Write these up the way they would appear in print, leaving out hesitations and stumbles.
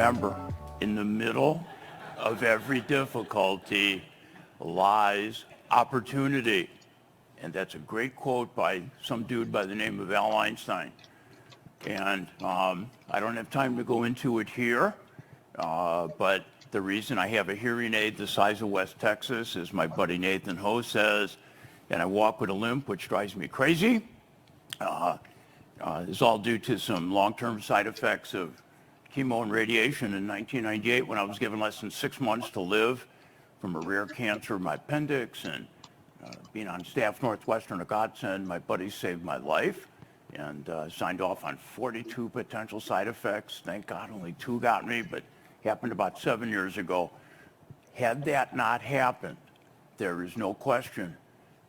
Remember, in the middle of every difficulty lies opportunity. And that's a great quote by some dude by the name of Al Einstein. And I don't have time to go into it here, but the reason I have a hearing aid the size of West Texas, as my buddy Nathan Ho says, and I walk with a limp, which drives me crazy, is all due to some long-term side effects of chemo and radiation in 1998 when I was given less than 6 months to live from a rare cancer of my appendix, and being on staff Northwestern, a godsend. My buddies saved my life and signed off on 42 potential side effects. Thank God only 2 got me, but happened about 7 years ago. Had that not happened, there is no question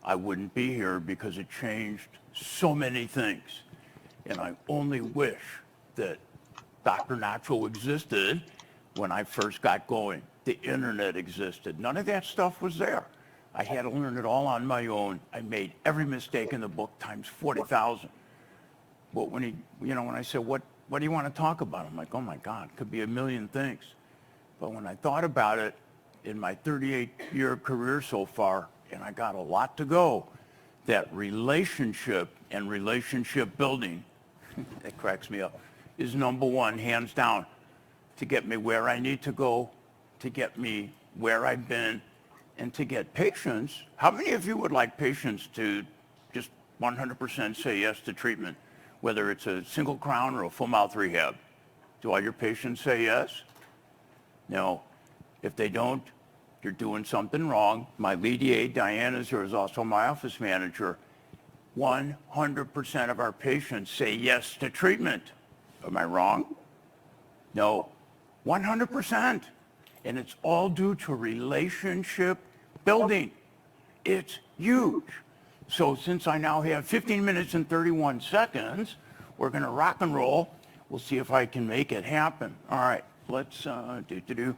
I wouldn't be here, because it changed so many things. And I only wish that Dr. Nacho existed when I first got going. The internet existed. None of that stuff was there. I had to learn it all on my own. I made every mistake in the book times 40,000. But when when I said, what do you want to talk about? I'm like, oh my God, it could be a million things. But when I thought about it, in my 38-year career so far, and I got a lot to go, that relationship and relationship building, that cracks me up, is number one, hands down, to get me where I need to go, to get me where I've been, and to get patients. How many of you would like patients to just 100% say yes to treatment, whether it's a single crown or a full mouth rehab? Do all your patients say yes? No. If they don't, you're doing something wrong. My lead EA, Diana, who is also my office manager, 100% of our patients say yes to treatment. Am I wrong? No. 100%. And it's all due to relationship building. It's huge. So since I now have 15 minutes and 31 seconds, we're going to rock and roll. We'll see if I can make it happen. All right, let's do.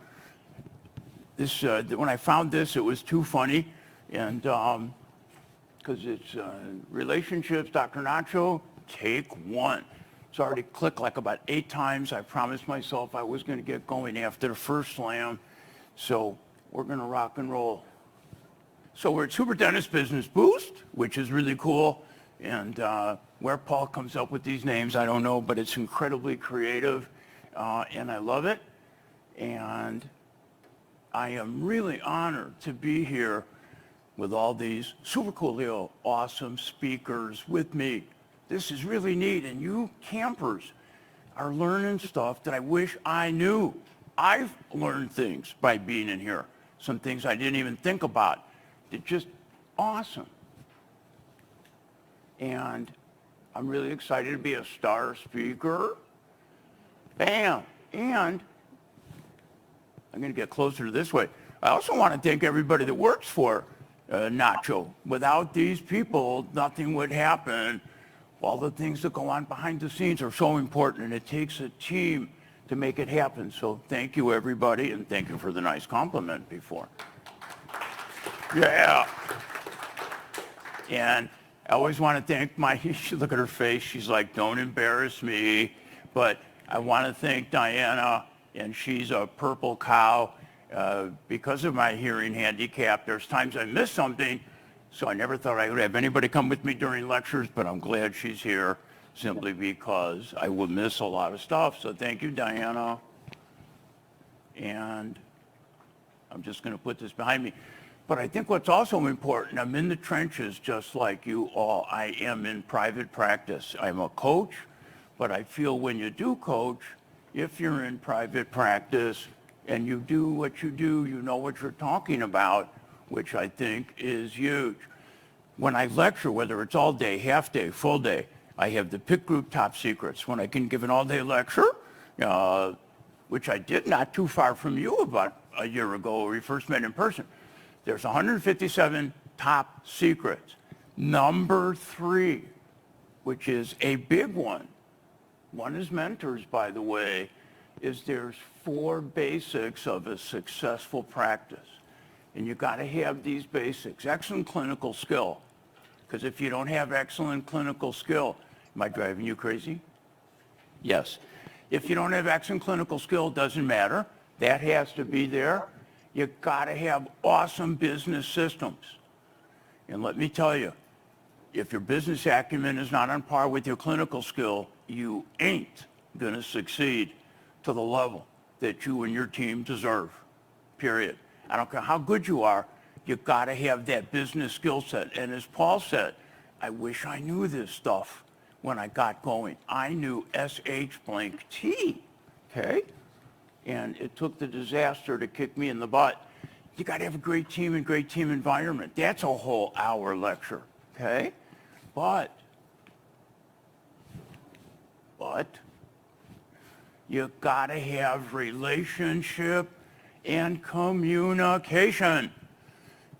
This, when I found this, it was too funny. And because it's relationships, Dr. Nacho, take one. It's already clicked like about 8 times. I promised myself I was going to get going after the first slam. So we're going to rock and roll. So we're at Super Dentist Business Boost, which is really cool. And where Paul comes up with these names, I don't know, but it's incredibly creative. And I love it. And I am really honored to be here with all these super cool, awesome speakers with me. This is really neat, and you campers are learning stuff that I wish I knew. I've learned things by being in here, some things I didn't even think about. It's just awesome. And I'm really excited to be a star speaker. Bam. And I'm going to get closer to this way. I also want to thank everybody that works for Nacho. Without these people, nothing would happen. All the things that go on behind the scenes are so important, and it takes a team to make it happen. So thank you, everybody, and thank you for the nice compliment before. Yeah. And I always want to thank look at her face. She's like, don't embarrass me. But I want to thank Diana, and she's a purple cow. Because of my hearing handicap, there's times I miss something, so I never thought I would have anybody come with me during lectures, but I'm glad she's here simply because I will miss a lot of stuff. So thank you, Diana. And I'm just going to put this behind me. But I think what's also important, I'm in the trenches just like you all. I am in private practice. I'm a coach, but I feel when you do coach, if you're in private practice and you do what you do, you know what you're talking about, which I think is huge. When I lecture, whether it's all day, half day, full day, I have the PIC group top secrets. When I can give an all-day lecture, which I did not too far from you about a year ago, we first met in person, there's 157 top secrets. Number 3, which is a big one is mentors, by the way, is there's 4 basics of a successful practice. And you got to have these basics. Excellent clinical skill. Because if you don't have excellent clinical skill, am I driving you crazy? Yes. If you don't have excellent clinical skill, it doesn't matter. That has to be there. You got to have awesome business systems. And let me tell you, if your business acumen is not on par with your clinical skill, you ain't going to succeed to the level that you and your team deserve, period. I don't care how good you are, you got to have that business skill set. And as Paul said, I wish I knew this stuff when I got going. I knew SH blank T, okay? And it took the disaster to kick me in the butt. You got to have a great team and great team environment. That's a whole hour lecture, okay? But you got to have relationship and communication.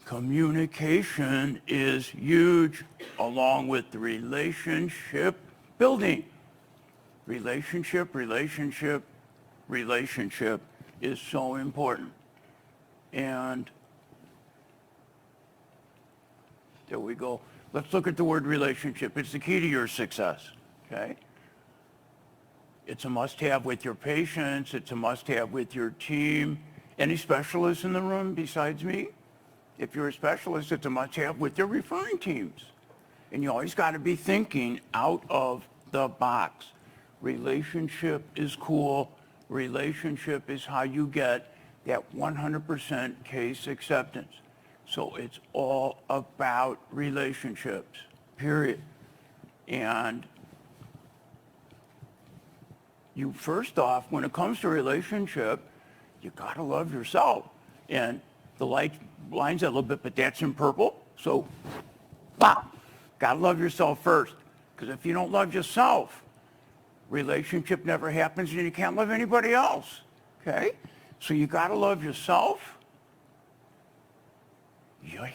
Communication is huge, along with the relationship building. Relationship is so important. And there we go. Let's look at the word relationship. It's the key to your success, okay? It's a must-have with your patients. It's a must-have with your team. Any specialists in the room besides me? If you're a specialist, it's a must-have with your referring teams. And you always got to be thinking out of the box. Relationship is cool. Relationship is how you get that 100% case acceptance. So it's all about relationships, period. And you, first off, when it comes to relationship, you got to love yourself. And the light blinds that a little bit, but that's in purple. So, got to love yourself first. Because if you don't love yourself, relationship never happens and you can't love anybody else, okay? So you got to love yourself. Yeah.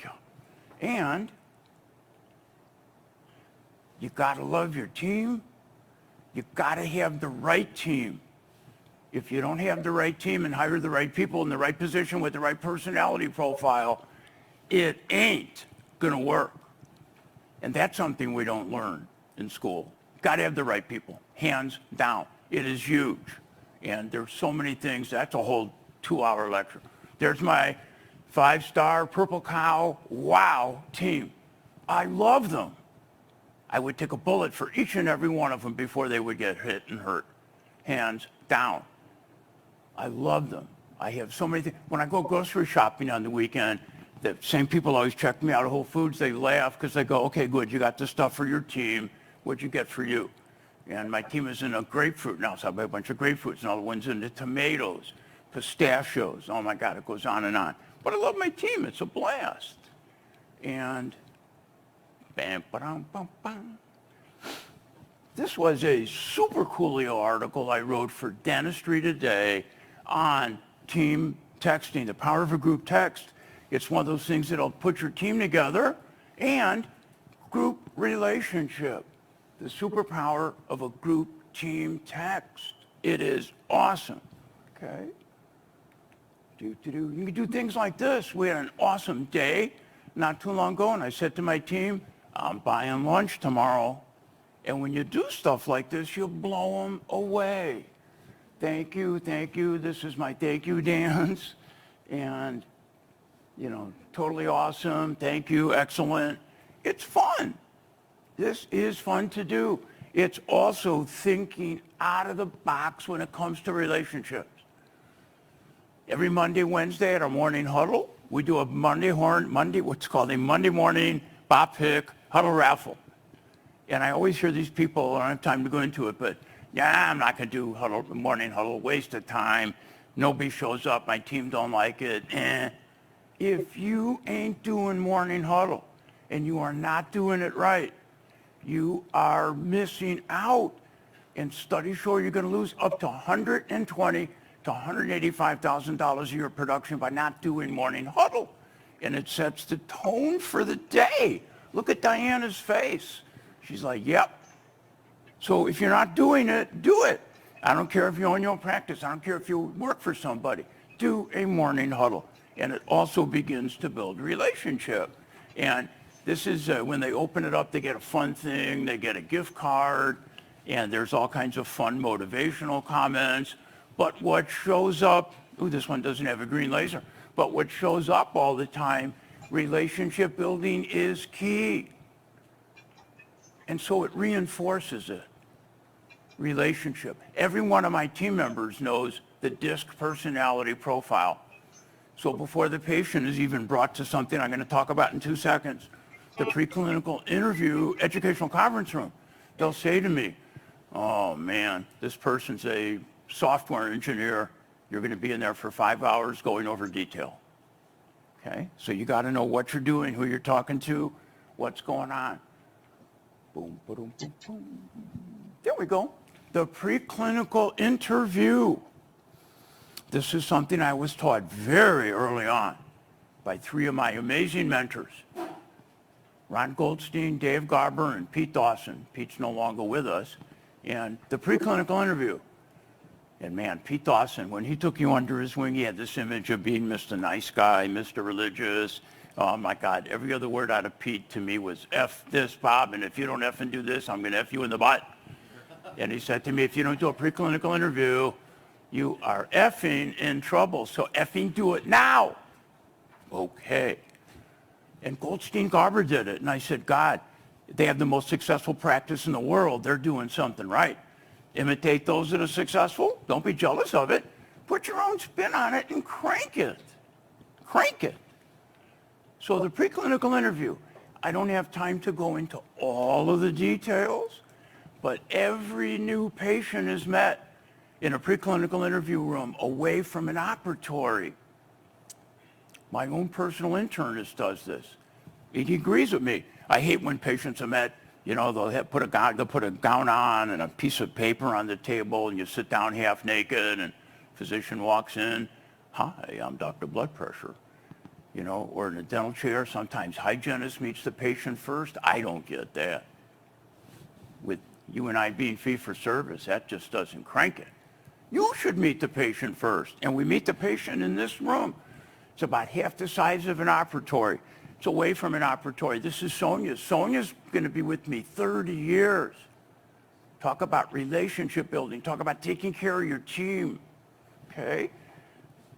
And you got to love your team. You got to have the right team. If you don't have the right team and hire the right people in the right position with the right personality profile, it ain't going to work. And that's something we don't learn in school. Got to have the right people, hands down. It is huge. And there's so many things. That's a whole 2-hour lecture. There's my 5-star Purple Cow wow team. I love them. I would take a bullet for each and every one of them before they would get hit and hurt. Hands down. I love them. I have so many things. When I go grocery shopping on the weekend, the same people always check me out at Whole Foods. They laugh because they go, okay, good, you got the stuff for your team. What'd you get for you? And my team is in a grapefruit now, so I buy a bunch of grapefruits, and all the ones in the tomatoes, pistachios. Oh, my God, it goes on and on. But I love my team. It's a blast. And bam, ba-dum, bum, bum. This was a super coolio article I wrote for Dentistry Today on team texting, the power of a group text. It's one of those things that'll put your team together, and group relationship, the superpower of a group team text. It is awesome, okay? You can do things like this. We had an awesome day not too long ago, and I said to my team, I'm buying lunch tomorrow. And when you do stuff like this, you'll blow them away. Thank you. This is my thank you dance. And, totally awesome. Thank you. Excellent. It's fun. This is fun to do. It's also thinking out of the box when it comes to relationships. Every Monday, Wednesday at our morning huddle, we do a what's called a Monday morning Bob Pick huddle raffle. And I always hear these people, I don't have time to go into it, but yeah, I'm not going to do morning huddle, waste of time. Nobody shows up. My team don't like it. If you ain't doing morning huddle and you are not doing it right, you are missing out. And studies show you're going to lose up to $120,000 to $185,000 a year production by not doing morning huddle. And it sets the tone for the day. Look at Diana's face. She's like, yep. So if you're not doing it, do it. I don't care if you own your own practice. I don't care if you work for somebody. Do a morning huddle. And it also begins to build relationship. And this is when they open it up, they get a fun thing. They get a gift card. and there's all kinds of fun motivational comments. But what shows up, ooh, this one doesn't have a green laser, but what shows up all the time, relationship building is key. And so it reinforces it. Relationship. Every one of my team members knows the DISC personality profile. So before the patient is even brought to something I'm going to talk about in 2 seconds, the preclinical interview, educational conference room, they'll say to me, oh man, this person's a software engineer. You're going to be in there for 5 hours going over detail. Okay? So you got to know what you're doing, who you're talking to, what's going on. Boom, boom, boom, boom. There we go. The preclinical interview. This is something I was taught very early on by 3 of my amazing mentors, Ron Goldstein, Dave Garber, and Pete Dawson. Pete's no longer with us. And the preclinical interview. And man, Pete Dawson, when he took you under his wing, he had this image of being Mr. Nice Guy, Mr. Religious. Oh my God, every other word out of Pete to me was F this, Bob, and if you don't F and do this, I'm going to F you in the butt. And he said to me, if you don't do a preclinical interview, you are effing in trouble. So effing do it now. Okay. And Goldstein Garber did it. And I said, God, they have the most successful practice in the world. They're doing something right. Imitate those that are successful. Don't be jealous of it. Put your own spin on it and crank it. Crank it. So the preclinical interview, I don't have time to go into all of the details, but every new patient is met in a preclinical interview room away from an operatory. My own personal internist does this. He agrees with me. I hate when patients are met, you know, they'll put a gown on and a piece of paper on the table and you sit down half naked and physician walks in. Hi, I'm Dr. Blood Pressure. You know, or in a dental chair, sometimes hygienist meets the patient first. I don't get that. With you and I being fee for service, that just doesn't crank it. You should meet the patient first. And we meet the patient in this room. It's about half the size of an operatory. It's away from an operatory. This is Sonia. Sonia's going to be with me 30 years. Talk about relationship building. Talk about taking care of your team. Okay?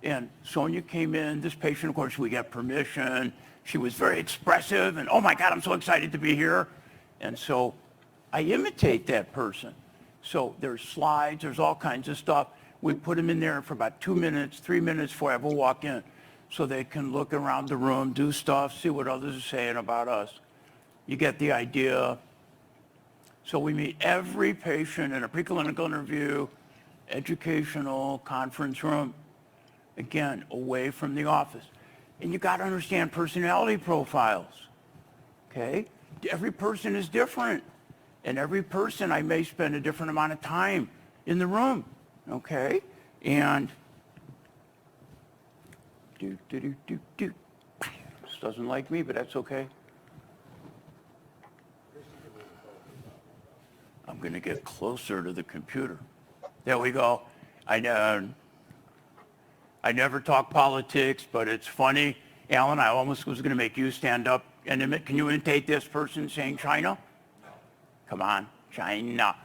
And Sonia came in. This patient, of course, we got permission. She was very expressive. And, oh, my God, I'm so excited to be here. And so I imitate that person. So there's slides. There's all kinds of stuff. We put them in there for about 2 minutes, 3 minutes before I ever walk in so they can look around the room, do stuff, see what others are saying about us. You get the idea. So we meet every patient in a preclinical interview, educational conference room, again, away from the office. And you got to understand personality profiles, okay? Every person is different. And every person, I may spend a different amount of time in the room, okay? And this doesn't like me, but that's okay. I'm going to get closer to the computer. There we go. I never talk politics, but it's funny. Alan, I almost was going to make you stand up and can you imitate this person saying China? Come on, China.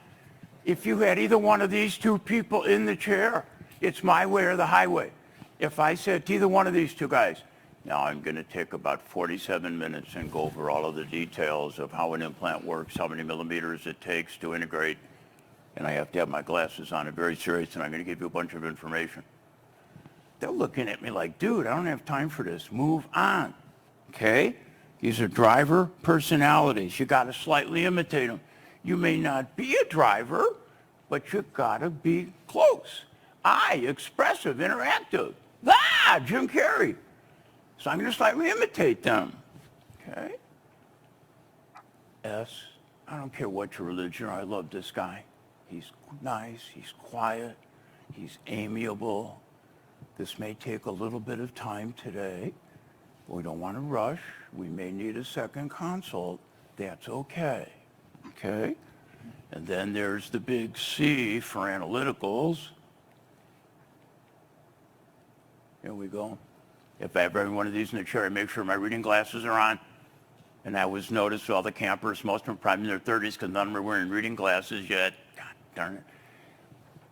If you had either one of these two people in the chair, it's my way or the highway. If I said to either one of these two guys, now I'm going to take about 47 minutes and go over all of the details of how an implant works, how many millimeters it takes to integrate, and I have to have my glasses on, I'm very serious, and I'm going to give you a bunch of information. They're looking at me like, dude, I don't have time for this. Move on, okay? These are driver personalities. You got to slightly imitate them. You may not be a driver, but you got to be close. Expressive, interactive. Jim Carrey. So I'm going to slightly imitate them. Okay? S, I don't care what your religion are. I love this guy. He's nice. He's quiet. He's amiable. This may take a little bit of time today. We don't want to rush. We may need a second consult. That's okay. Okay? And then there's the big C for analyticals. Here we go. If I have every one of these in the chair, I make sure my reading glasses are on. And I was noticed all the campers, most of them probably in their 30s because none of them are wearing reading glasses yet. darn it.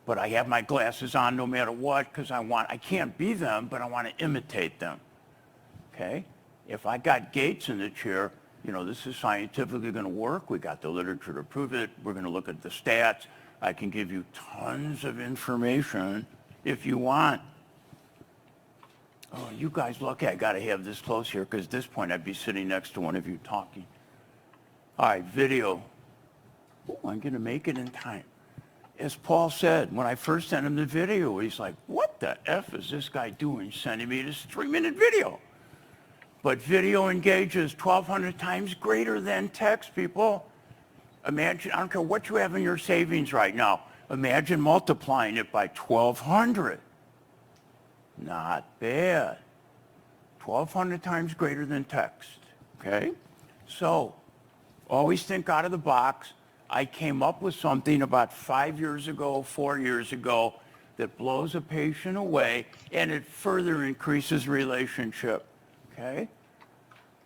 But I have my glasses on no matter what because I can't be them, but I want to imitate them, okay? If I got Gates in the chair, this is scientifically going to work. We got the literature to prove it. We're going to look at the stats. I can give you tons of information if you want. Oh, you guys lucky I got to have this close here because at this point I'd be sitting next to one of you talking. All right, video. Oh, I'm going to make it in time. As Paul said, when I first sent him the video, he's like, what the F is this guy doing sending me this 3-minute video? But video engages 1,200 times greater than text, people. Imagine, I don't care what you have in your savings right now. Imagine multiplying it by 1,200. Not bad. 1,200 times greater than text, okay? So, always think out of the box. I came up with something about 5 years ago, 4 years ago, that blows a patient away, and it further increases relationship, okay?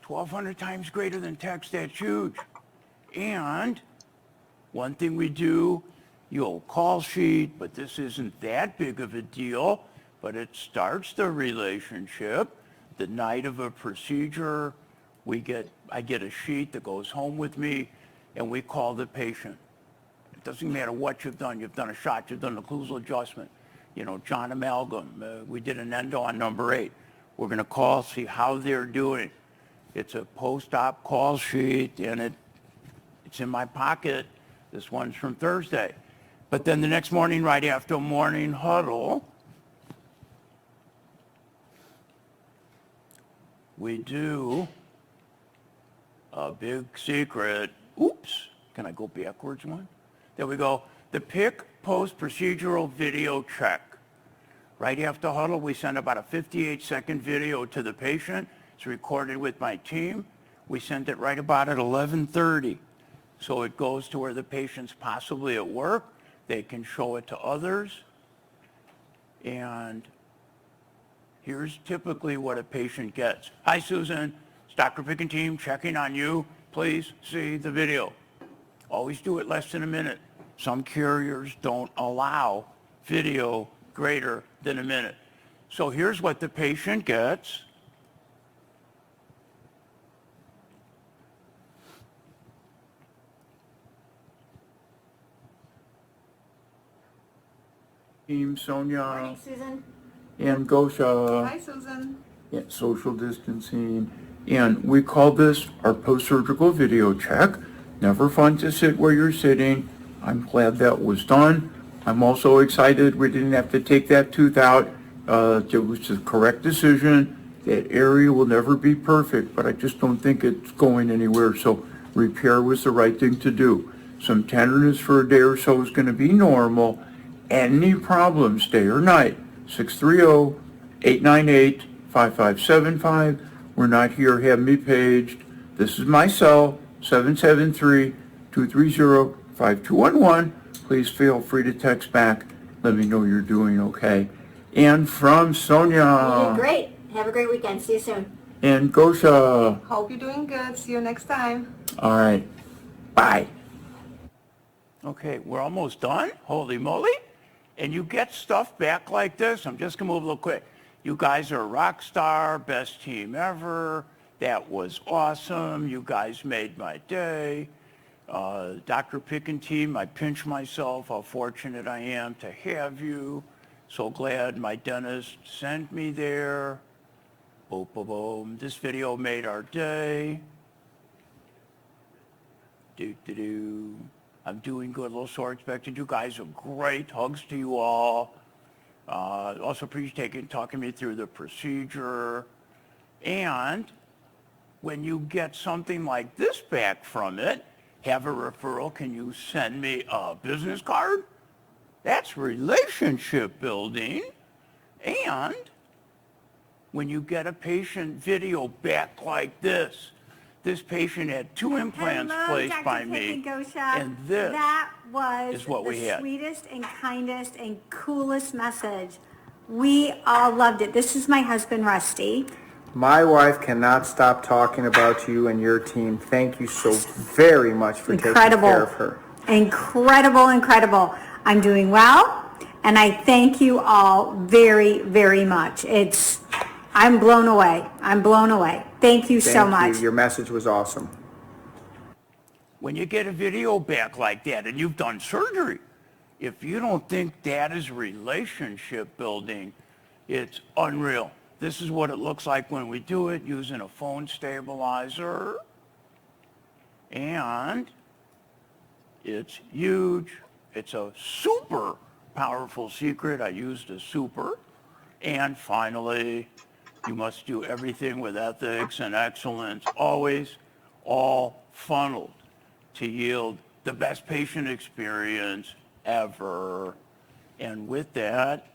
1,200 times greater than text, that's huge. And one thing we do, call sheet, but this isn't that big of a deal, but it starts the relationship. The night of a procedure, I get a sheet that goes home with me, and we call the patient. It doesn't matter what you've done. You've done a shot, you've done an occlusal adjustment, John Amalgam. We did an endo on number 8. We're going to call, see how they're doing. It's a post-op call sheet, and it's in my pocket. This one's from Thursday. But then the next morning, right after morning huddle, we do a big secret. Oops, can I go backwards one? There we go. The PICC post-procedural video check. Right after huddle, we send about a 58-second video to the patient. It's recorded with my team. We send it right about at 11:30. So it goes to where the patient's possibly at work. They can show it to others. And here's typically what a patient gets. Hi, Susan. It's Dr. Picken team checking on you. Please see the video. Always do it less than a minute. Some carriers don't allow video greater than a minute. So here's what the patient gets. Team Sonia. Morning, Susan. And Gosha. Hi, Susan. Yeah, social distancing. And we call this our post-surgical video check. Never fun to sit where you're sitting. I'm glad that was done. I'm also excited we didn't have to take that tooth out. It was the correct decision. That area will never be perfect, but I just don't think it's going anywhere. So repair was the right thing to do. Some tenderness for a day or so is going to be normal. Any problems, day or night, 630-898-5575. We're not here, have me paged. This is my cell, 773-230-5211. Please feel free to text back. Let me know you're doing okay. And from Sonia. You did great. Have a great weekend. See you soon. And Gosha. Hope you're doing good. See you next time. All right. Bye. Okay, we're almost done. Holy moly. And you get stuff back like this. I'm just going to move a little quick. You guys are a rock star, best team ever. That was awesome. You guys made my day. Dr. Picken team, I pinch myself how fortunate I am to have you. So glad my dentist sent me there. Boom, boom, boom. This video made our day. Do-do-do. I'm doing good, a little sore expected. You guys are great. Hugs to you all. Also appreciate talking me through the procedure. And when you get something like this back from it, have a referral, can you send me a business card? That's relationship building. And when you get a patient video back like this patient had 2 implants placed Dr. by me, and this that was is what we the had. sweetest and kindest and coolest message. We all loved it. This is my husband, Rusty. My wife cannot stop talking about you and your team. Thank you so very much for taking care of her. Incredible, incredible. I'm doing well, and I thank you all very, very much. I'm blown away. I'm blown away. Thank you so Thank much. you. Your message was awesome. When you get a video back like that and you've done surgery, if you don't think that is relationship building, it's unreal. This is what it looks like when we do it using a phone stabilizer. And it's huge. It's a super powerful secret. I used a super. And finally, you must do everything with ethics and excellence, always all funneled to yield the best patient experience ever. And with that,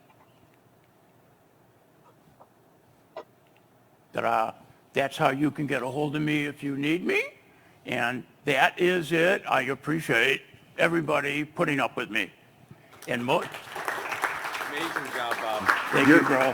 that's how you can get a hold of me if you need me. And that is it. I appreciate everybody putting up with me. And Amazing job, Bob. thank you, bro.